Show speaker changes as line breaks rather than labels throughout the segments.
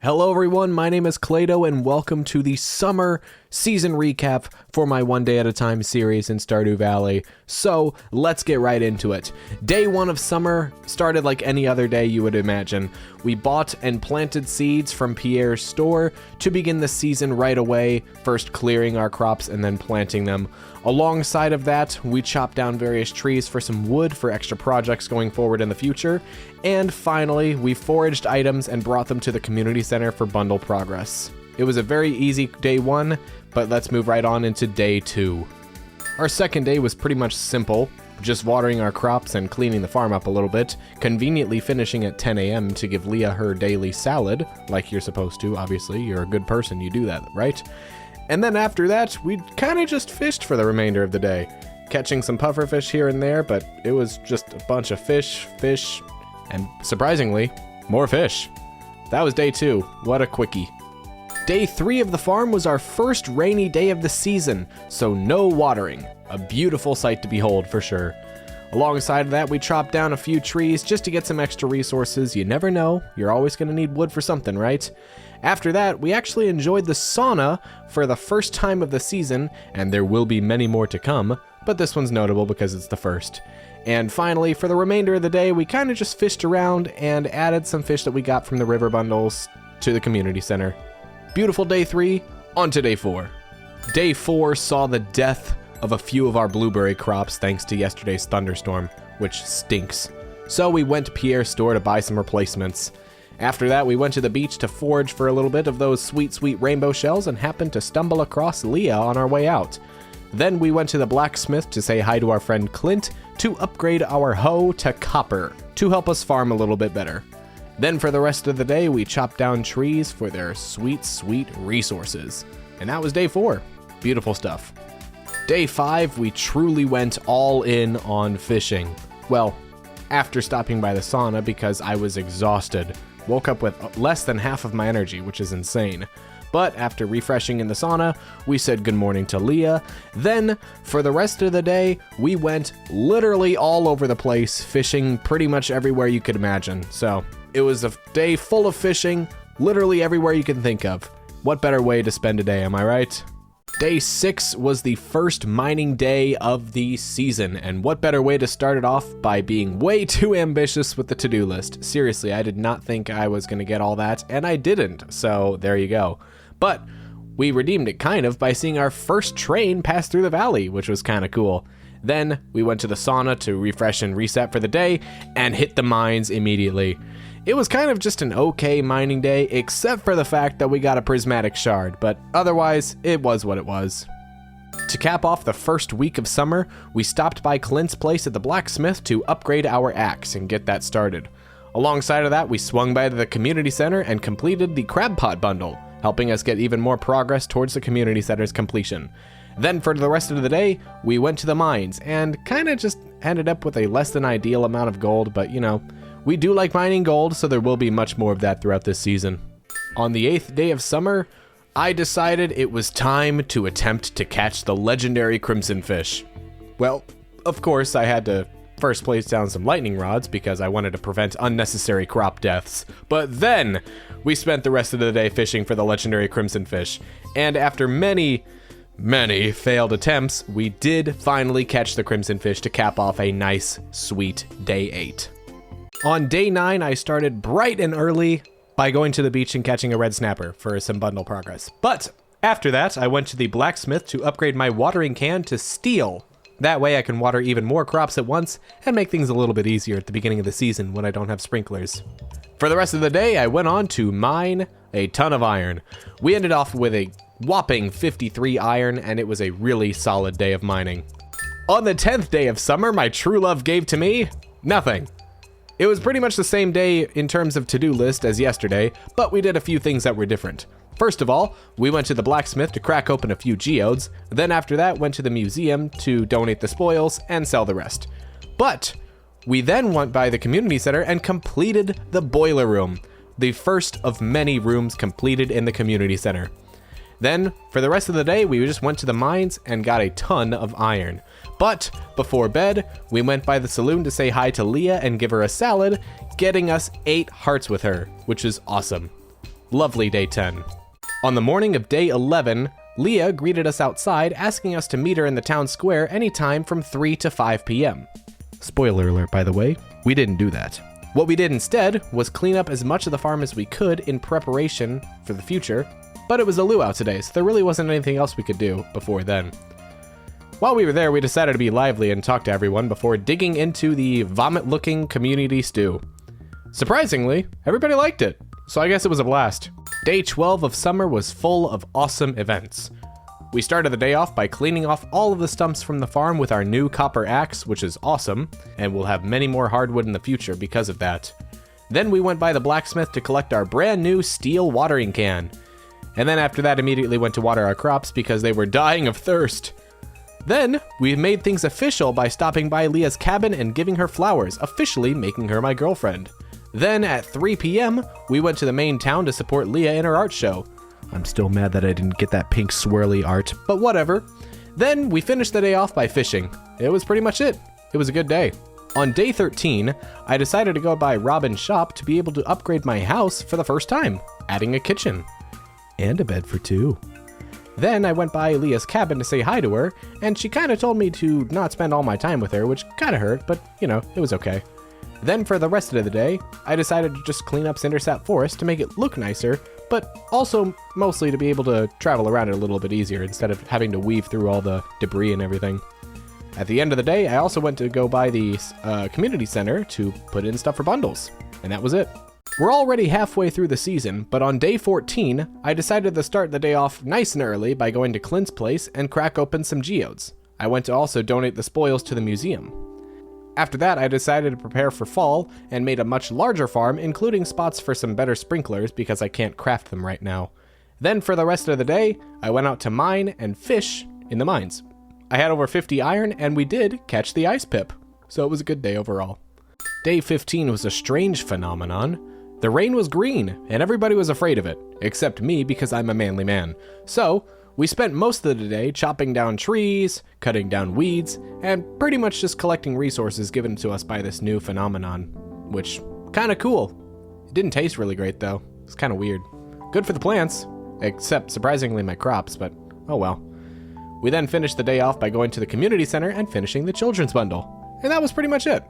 Hello everyone, my name is ClayDoh and welcome to the summer season recap for my One Day at a Time series in Stardew Valley. So let's get right into it. Day 1 of summer started like any other day you would imagine. We bought and planted seeds from Pierre's store to begin the season right away, first clearing our crops and then planting them. Alongside of that, we chopped down various trees for some wood for extra projects going forward in the future. And finally, we foraged items and brought them to the community center for bundle progress. It was a very easy day 1, but let's move right on into day 2. Our second day was pretty much simple, just watering our crops and cleaning the farm up a little bit, conveniently finishing at 10 a.m. to give Leah her daily salad, like you're supposed to, obviously, you're a good person, you do that, right? And then after that, we kind of just fished for the remainder of the day, catching some pufferfish here and there, but it was just a bunch of fish, and surprisingly, more fish. That was day 2. What a quickie. Day 3 of the farm was our first rainy day of the season, so no watering. A beautiful sight to behold for sure. Alongside of that, we chopped down a few trees just to get some extra resources. You never know, you're always going to need wood for something, right? After that, we actually enjoyed the sauna for the first time of the season, and there will be many more to come, but this one's notable because it's the first. And finally, for the remainder of the day, we kind of just fished around and added some fish that we got from the river bundles to the community center. Beautiful day 3, on to day 4. Day 4 saw the death of a few of our blueberry crops thanks to yesterday's thunderstorm, which stinks. So we went to Pierre's store to buy some replacements. After that, we went to the beach to forage for a little bit of those sweet, sweet rainbow shells and happened to stumble across Leah on our way out. Then we went to the blacksmith to say hi to our friend Clint to upgrade our hoe to copper to help us farm a little bit better. Then for the rest of the day, we chopped down trees for their sweet, sweet resources. And that was day 4. Beautiful stuff. Day 5, we truly went all in on fishing. Well, after stopping by the sauna because I was exhausted. Woke up with less than half of my energy, which is insane. But after refreshing in the sauna, we said good morning to Leah. Then, for the rest of the day, we went literally all over the place, fishing pretty much everywhere you could imagine. So, it was a day full of fishing, literally everywhere you can think of. What better way to spend a day, am I right? Day 6 was the first mining day of the season, and what better way to start it off by being way too ambitious with the to-do list. Seriously, I did not think I was going to get all that, and I didn't, so there you go. But we redeemed it kind of by seeing our first train pass through the valley, which was kind of cool. Then we went to the sauna to refresh and reset for the day, and hit the mines immediately. It was kind of just an okay mining day, except for the fact that we got a prismatic shard, but otherwise, it was what it was. To cap off the first week of summer, we stopped by Clint's place at the blacksmith to upgrade our axe and get that started. Alongside of that, we swung by to the community center and completed the crab pot bundle, helping us get even more progress towards the community center's completion. Then for the rest of the day, we went to the mines and kind of just ended up with a less than ideal amount of gold, but you know, we do like mining gold, so there will be much more of that throughout this season. On the 8th day of summer, I decided it was time to attempt to catch the legendary crimson fish. Well, of course, I had to first place down some lightning rods because I wanted to prevent unnecessary crop deaths. But then, we spent the rest of the day fishing for the legendary crimson fish, and after many failed attempts, we did finally catch the crimson fish to cap off a nice, sweet day 8. On day 9, I started bright and early by going to the beach and catching a red snapper for some bundle progress. But after that, I went to the blacksmith to upgrade my watering can to steel. That way I can water even more crops at once and make things a little bit easier at the beginning of the season when I don't have sprinklers. For the rest of the day, I went on to mine a ton of iron. We ended off with a whopping 53 iron, and it was a really solid day of mining. On the 10th day of summer, my true love gave to me nothing. It was pretty much the same day in terms of to-do list as yesterday, but we did a few things that were different. First of all, we went to the blacksmith to crack open a few geodes, then after that went to the museum to donate the spoils and sell the rest. But we then went by the community center and completed the boiler room, the first of many rooms completed in the community center. Then, for the rest of the day, we just went to the mines and got a ton of iron. But before bed, we went by the saloon to say hi to Leah and give her a salad, getting us 8 hearts with her, which is awesome. Lovely day 10. On the morning of day 11, Leah greeted us outside, asking us to meet her in the town square anytime from 3 to 5 p.m. Spoiler alert, by the way, we didn't do that. What we did instead was clean up as much of the farm as we could in preparation for the future, but it was a luau today, so there really wasn't anything else we could do before then. While we were there, we decided to be lively and talk to everyone before digging into the vomit-looking community stew. Surprisingly, everybody liked it, so I guess it was a blast. Day 12 of summer was full of awesome events. We started the day off by cleaning off all of the stumps from the farm with our new copper axe, which is awesome, and we'll have many more hardwood in the future because of that. Then we went by the blacksmith to collect our brand new steel watering can. And then after that immediately went to water our crops because they were dying of thirst. Then we made things official by stopping by Leah's cabin and giving her flowers, officially making her my girlfriend. Then at 3 p.m., we went to the main town to support Leah in her art show. I'm still mad that I didn't get that pink swirly art, but whatever. Then we finished the day off by fishing. It was pretty much it. It was a good day. On day 13, I decided to go by Robin's shop to be able to upgrade my house for the first time, adding a kitchen. And a bed for two. Then I went by Leah's cabin to say hi to her, and she kind of told me to not spend all my time with her, which kind of hurt, but you know, it was okay. Then for the rest of the day, I decided to just clean up Cindersap Forest to make it look nicer, but also mostly to be able to travel around it a little bit easier instead of having to weave through all the debris and everything. At the end of the day, I also went to go by the community center to put in stuff for bundles, and that was it. We're already halfway through the season, but on day 14, I decided to start the day off nice and early by going to Clint's place and crack open some geodes. I went to also donate the spoils to the museum. After that, I decided to prepare for fall and made a much larger farm, including spots for some better sprinklers because I can't craft them right now. Then for the rest of the day, I went out to mine and fish in the mines. I had over 50 iron and we did catch the ice pip, so it was a good day overall. Day 15 was a strange phenomenon. The rain was green and everybody was afraid of it, except me because I'm a manly man. So we spent most of the day chopping down trees, cutting down weeds, and pretty much just collecting resources given to us by this new phenomenon, which kinda cool. It didn't taste really great though. It's kinda weird. Good for the plants, except surprisingly my crops, but oh well. We then finished the day off by going to the community center and finishing the children's bundle. And that was pretty much it.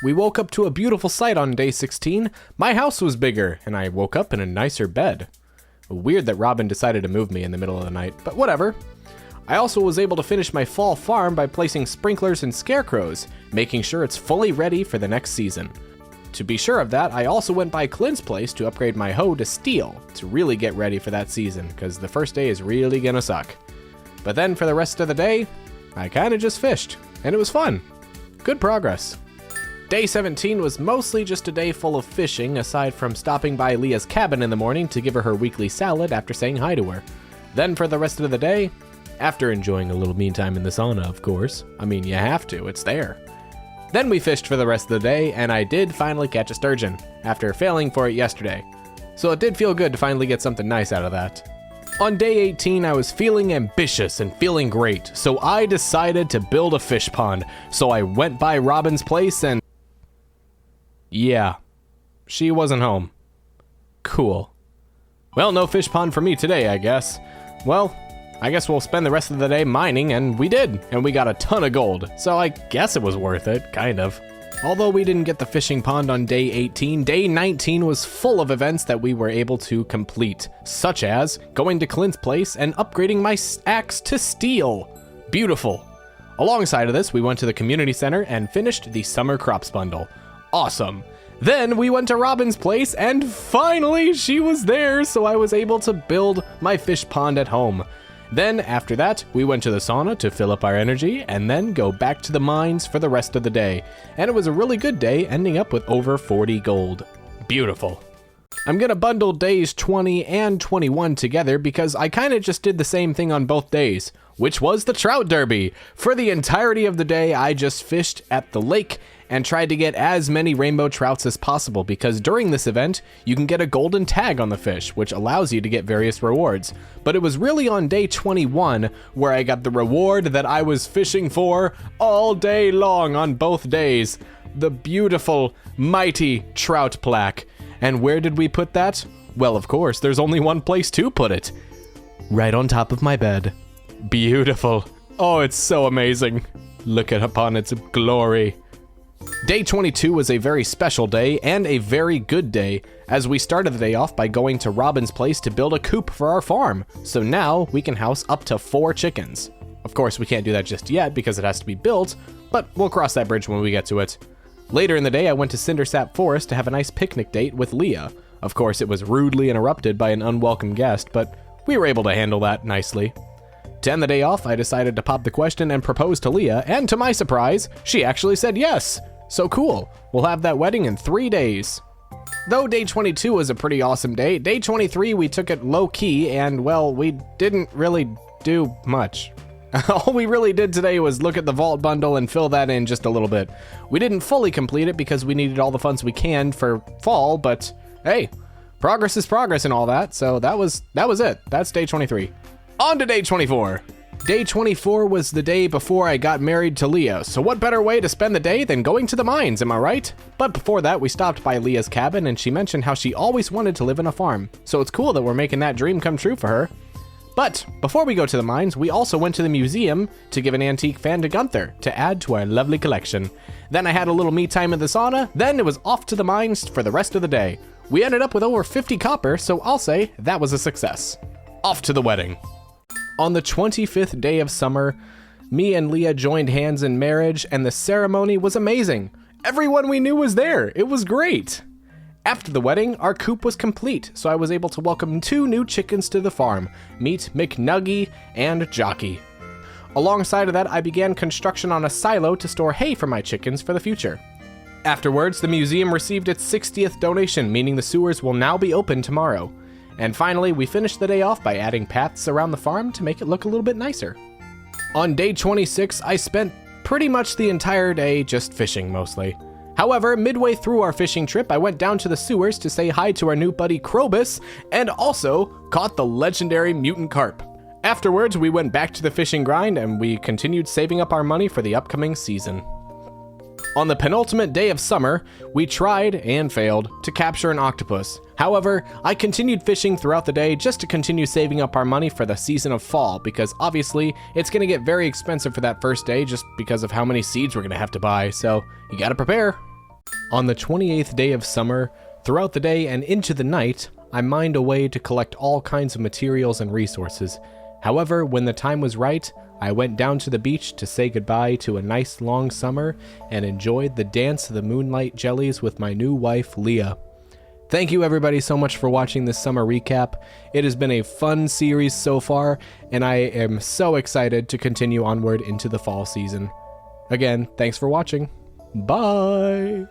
We woke up to a beautiful sight on day 16. My house was bigger, and I woke up in a nicer bed. Weird that Robin decided to move me in the middle of the night, but whatever. I also was able to finish my fall farm by placing sprinklers and scarecrows, making sure it's fully ready for the next season. To be sure of that, I also went by Clint's place to upgrade my hoe to steel to really get ready for that season, because the first day is really gonna suck. But then for the rest of the day, I kinda just fished, and it was fun. Good progress. Day 17 was mostly just a day full of fishing, aside from stopping by Leah's cabin in the morning to give her her weekly salad after saying hi to her. Then for the rest of the day, after enjoying a little me time in the sauna, of course. I mean, you have to, it's there. Then we fished for the rest of the day, and I did finally catch a sturgeon, after failing for it yesterday. So it did feel good to finally get something nice out of that. On day 18, I was feeling ambitious and feeling great, so I decided to build a fish pond. So I went by Robin's place and yeah, she wasn't home. Cool. Well, no fish pond for me today, I guess. Well, I guess we'll spend the rest of the day mining, and we did, and we got a ton of gold, so I guess it was worth it, kind of. Although we didn't get the fishing pond on day 18, day 19 was full of events that we were able to complete, such as going to Clint's place and upgrading my axe to steel. Beautiful. Alongside of this, we went to the community center and finished the summer crops bundle. Awesome. Then we went to Robin's place and finally she was there, so I was able to build my fish pond at home. Then after that, we went to the sauna to fill up our energy and then go back to the mines for the rest of the day. And it was a really good day, ending up with over 40 gold. Beautiful. I'm gonna bundle days 20 and 21 together because I kinda just did the same thing on both days, which was the trout derby. For the entirety of the day, I just fished at the lake and tried to get as many rainbow trouts as possible because during this event, you can get a golden tag on the fish, which allows you to get various rewards. But it was really on day 21 where I got the reward that I was fishing for all day long on both days. The beautiful, mighty trout plaque. And where did we put that? Well, of course, there's only one place to put it. Right on top of my bed. Beautiful. Oh, it's so amazing. Look upon its glory. Day 22 was a very special day and a very good day, as we started the day off by going to Robin's place to build a coop for our farm, so now we can house up to 4 chickens. Of course, we can't do that just yet because it has to be built, but we'll cross that bridge when we get to it. Later in the day, I went to Cindersap Forest to have a nice picnic date with Leah. Of course, it was rudely interrupted by an unwelcome guest, but we were able to handle that nicely. To end the day off, I decided to pop the question and propose to Leah, and to my surprise, she actually said yes. So cool, we'll have that wedding in 3 days. Though day 22 was a pretty awesome day, day 23 we took it low-key and, well, we didn't really do much. All we really did today was look at the vault bundle and fill that in just a little bit. We didn't fully complete it because we needed all the funds we can for fall, but hey, progress is progress and all that, so that was it. That's day 23. On to day 24. Day 24 was the day before I got married to Leah, so what better way to spend the day than going to the mines, am I right? But before that, we stopped by Leah's cabin and she mentioned how she always wanted to live in a farm, so it's cool that we're making that dream come true for her. But before we go to the mines, we also went to the museum to give an antique fan to Gunther to add to our lovely collection. Then I had a little me time in the sauna, then it was off to the mines for the rest of the day. We ended up with over 50 copper, so I'll say that was a success. Off to the wedding. On the 25th day of summer, me and Leah joined hands in marriage, and the ceremony was amazing. Everyone we knew was there. It was great. After the wedding, our coop was complete, so I was able to welcome 2 new chickens to the farm. Meet McNuggy and Jockey. Alongside of that, I began construction on a silo to store hay for my chickens for the future. Afterwards, the museum received its 60th donation, meaning the sewers will now be open tomorrow. And finally, we finished the day off by adding paths around the farm to make it look a little bit nicer. On day 26, I spent pretty much the entire day just fishing mostly. However, midway through our fishing trip, I went down to the sewers to say hi to our new buddy Krobus, and also caught the legendary mutant carp. Afterwards, we went back to the fishing grind and we continued saving up our money for the upcoming season. On the penultimate day of summer, we tried, and failed, to capture an octopus. However, I continued fishing throughout the day just to continue saving up our money for the season of fall, because obviously, it's going to get very expensive for that first day just because of how many seeds we're going to have to buy, so you gotta prepare. On the 28th day of summer, throughout the day and into the night, I mined away to collect all kinds of materials and resources. However, when the time was right, I went down to the beach to say goodbye to a nice long summer and enjoyed the dance of the moonlight jellies with my new wife, Leah. Thank you everybody so much for watching this summer recap. It has been a fun series so far, and I am so excited to continue onward into the fall season. Again, thanks for watching. Bye!